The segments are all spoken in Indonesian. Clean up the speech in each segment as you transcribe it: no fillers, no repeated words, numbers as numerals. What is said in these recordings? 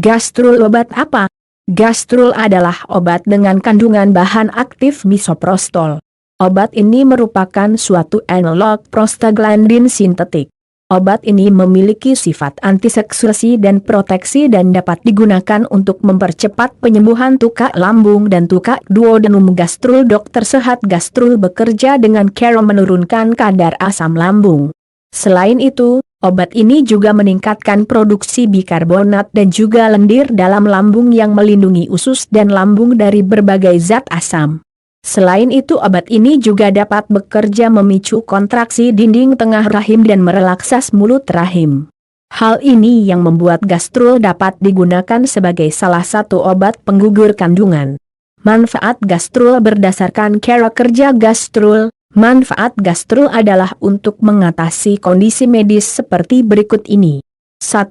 Gastrul obat apa? Gastrul adalah obat dengan kandungan bahan aktif misoprostol. Obat ini merupakan suatu analog prostaglandin sintetik. Obat ini memiliki sifat antisekresi dan proteksi dan dapat digunakan untuk mempercepat penyembuhan tukak lambung dan tukak duodenum. Gastrul. Dokter sehat Gastrul bekerja dengan cara menurunkan kadar asam lambung. Selain itu, obat ini juga meningkatkan produksi bikarbonat dan juga lendir dalam lambung yang melindungi usus dan lambung dari berbagai zat asam. Selain itu obat ini juga dapat bekerja memicu kontraksi dinding tengah rahim dan merelaksas mulut rahim. Hal ini yang membuat Gastrul dapat digunakan sebagai salah satu obat penggugur kandungan. Manfaat Gastrul berdasarkan cara kerja Gastrul. Manfaat Gastrul adalah untuk mengatasi kondisi medis seperti berikut ini. 1.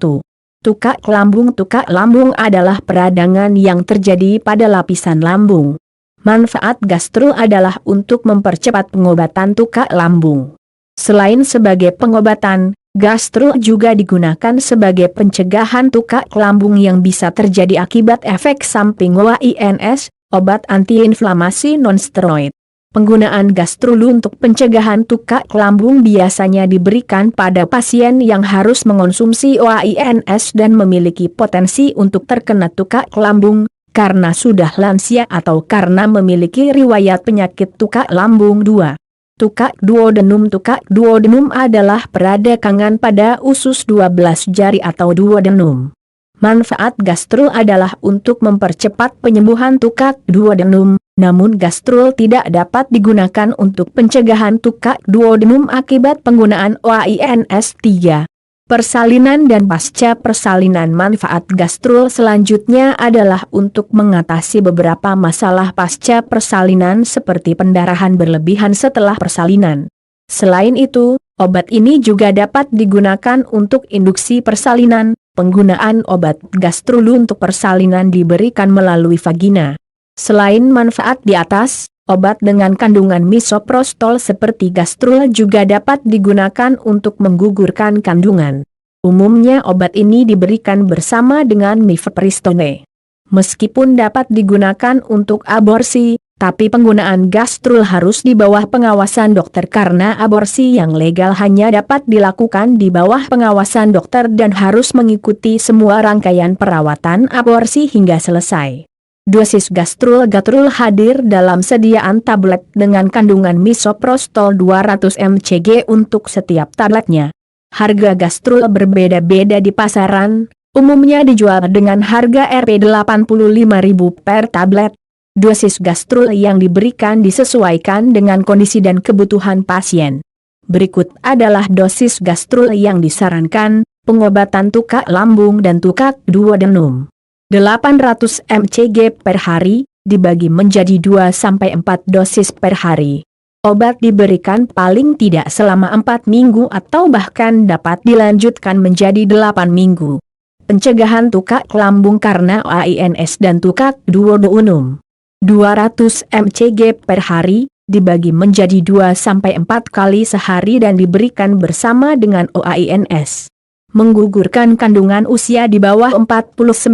Tukak lambung. Tukak lambung adalah peradangan yang terjadi pada lapisan lambung. Manfaat Gastrul adalah untuk mempercepat pengobatan tukak lambung. Selain sebagai pengobatan, Gastrul juga digunakan sebagai pencegahan tukak lambung yang bisa terjadi akibat efek samping OAINS, obat antiinflamasi non-steroid. Penggunaan Gastrul untuk pencegahan tukak lambung biasanya diberikan pada pasien yang harus mengonsumsi OAINS dan memiliki potensi untuk terkena tukak lambung, karena sudah lansia atau karena memiliki riwayat penyakit tukak lambung. 2. Tukak duodenum. Tukak duodenum adalah peradangan pada usus 12 jari atau duodenum. Manfaat Gastrul adalah untuk mempercepat penyembuhan tukak duodenum, namun Gastrul tidak dapat digunakan untuk pencegahan tukak duodenum akibat penggunaan OAINS. 3. Persalinan dan pasca persalinan. Manfaat Gastrul selanjutnya adalah untuk mengatasi beberapa masalah pasca persalinan seperti pendarahan berlebihan setelah persalinan. Selain itu, obat ini juga dapat digunakan untuk induksi persalinan. Penggunaan obat Gastrul untuk persalinan diberikan melalui vagina. Selain manfaat di atas, obat dengan kandungan misoprostol seperti Gastrul juga dapat digunakan untuk menggugurkan kandungan. Umumnya obat ini diberikan bersama dengan mifepristone. Meskipun dapat digunakan untuk aborsi, tapi penggunaan Gastrul harus di bawah pengawasan dokter karena aborsi yang legal hanya dapat dilakukan di bawah pengawasan dokter dan harus mengikuti semua rangkaian perawatan aborsi hingga selesai. Dosis Gastrul hadir dalam sediaan tablet dengan kandungan misoprostol 200 mcg untuk setiap tabletnya. Harga Gastrul berbeda-beda di pasaran, umumnya dijual dengan harga Rp85.000 per tablet. Dosis Gastrul yang diberikan disesuaikan dengan kondisi dan kebutuhan pasien. Berikut adalah dosis Gastrul yang disarankan, pengobatan tukak lambung dan tukak duodenum. 800 mcg per hari, dibagi menjadi 2-4 dosis per hari. Obat diberikan paling tidak selama 4 minggu atau bahkan dapat dilanjutkan menjadi 8 minggu. Pencegahan tukak lambung karena OAINS dan tukak duodenum. 200 mcg per hari, dibagi menjadi 2-4 kali sehari dan diberikan bersama dengan OAINS. Menggugurkan kandungan usia di bawah 49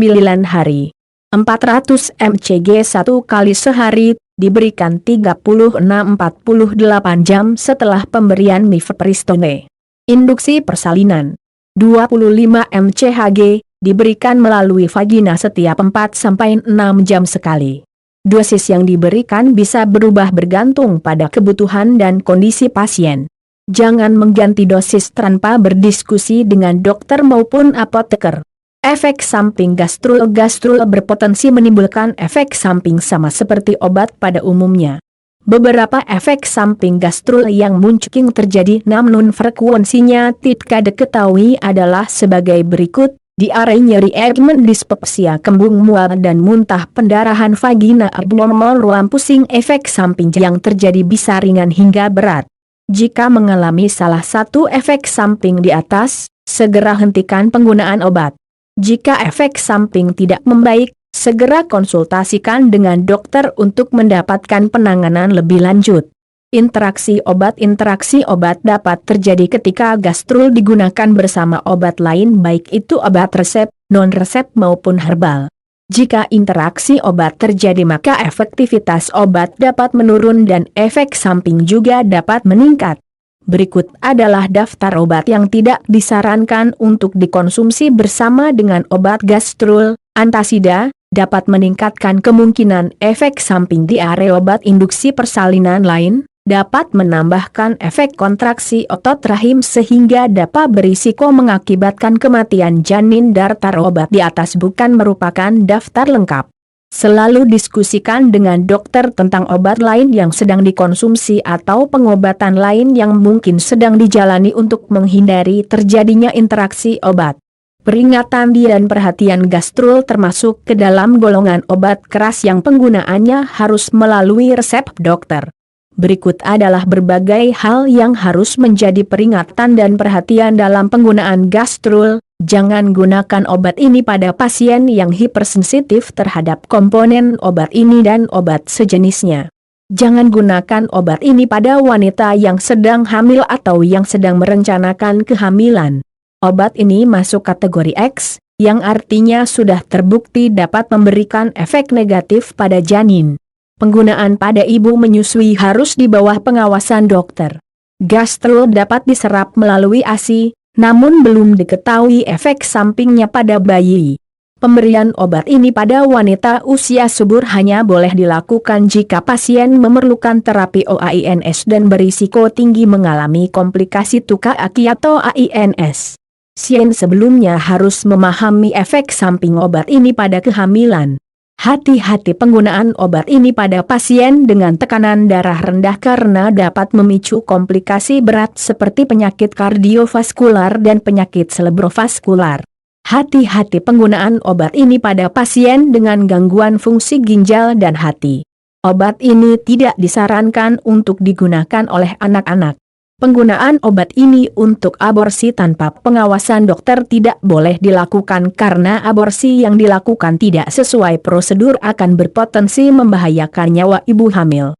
hari. 400 mcg 1 kali sehari, diberikan 36-48 jam setelah pemberian mifepristone. Induksi persalinan. 25 mchg, diberikan melalui vagina setiap 4-6 jam sekali. Dosis yang diberikan bisa berubah bergantung pada kebutuhan dan kondisi pasien. Jangan mengganti dosis tanpa berdiskusi dengan dokter maupun apoteker. Efek samping Gastrul berpotensi menimbulkan efek samping sama seperti obat pada umumnya. Beberapa efek samping Gastrul yang muncul terjadi namun frekuensinya tidak diketahui adalah sebagai berikut: diare, nyeri, egmen, dispepsia, kembung, mual dan muntah, pendarahan vagina abnormal, ruam pusing. Efek samping yang terjadi bisa ringan hingga berat. Jika mengalami salah satu efek samping di atas, segera hentikan penggunaan obat. Jika efek samping tidak membaik, segera konsultasikan dengan dokter untuk mendapatkan penanganan lebih lanjut. Interaksi obat dapat terjadi ketika gastrul digunakan bersama obat lain baik itu obat resep, non-resep maupun herbal. Jika interaksi obat terjadi maka efektivitas obat dapat menurun dan efek samping juga dapat meningkat. Berikut adalah daftar obat yang tidak disarankan untuk dikonsumsi bersama dengan obat gastrul. Antasida dapat meningkatkan kemungkinan efek samping diare. Obat induksi persalinan lain dapat menambahkan efek kontraksi otot rahim sehingga dapat berisiko mengakibatkan kematian janin. Daftar obat di atas bukan merupakan daftar lengkap. Selalu diskusikan dengan dokter tentang obat lain yang sedang dikonsumsi atau pengobatan lain yang mungkin sedang dijalani untuk menghindari terjadinya interaksi obat. Peringatan dan perhatian gastrul termasuk ke dalam golongan obat keras yang penggunaannya harus melalui resep dokter. Berikut adalah berbagai hal yang harus menjadi peringatan dan perhatian dalam penggunaan gastrul. Jangan gunakan obat ini pada pasien yang hipersensitif terhadap komponen obat ini dan obat sejenisnya. Jangan gunakan obat ini pada wanita yang sedang hamil atau yang sedang merencanakan kehamilan. Obat ini masuk kategori X, yang artinya sudah terbukti dapat memberikan efek negatif pada janin. Penggunaan pada ibu menyusui harus di bawah pengawasan dokter. Gastrul dapat diserap melalui ASI, namun belum diketahui efek sampingnya pada bayi. Pemberian obat ini pada wanita usia subur hanya boleh dilakukan jika pasien memerlukan terapi OAINS dan berisiko tinggi mengalami komplikasi tuka aki atau AINS. Pasien sebelumnya harus memahami efek samping obat ini pada kehamilan. Hati-hati penggunaan obat ini pada pasien dengan tekanan darah rendah karena dapat memicu komplikasi berat seperti penyakit kardiovaskular dan penyakit cerebrovaskular. Hati-hati penggunaan obat ini pada pasien dengan gangguan fungsi ginjal dan hati. Obat ini tidak disarankan untuk digunakan oleh anak-anak. Penggunaan obat ini untuk aborsi tanpa pengawasan dokter tidak boleh dilakukan karena aborsi yang dilakukan tidak sesuai prosedur akan berpotensi membahayakan nyawa ibu hamil.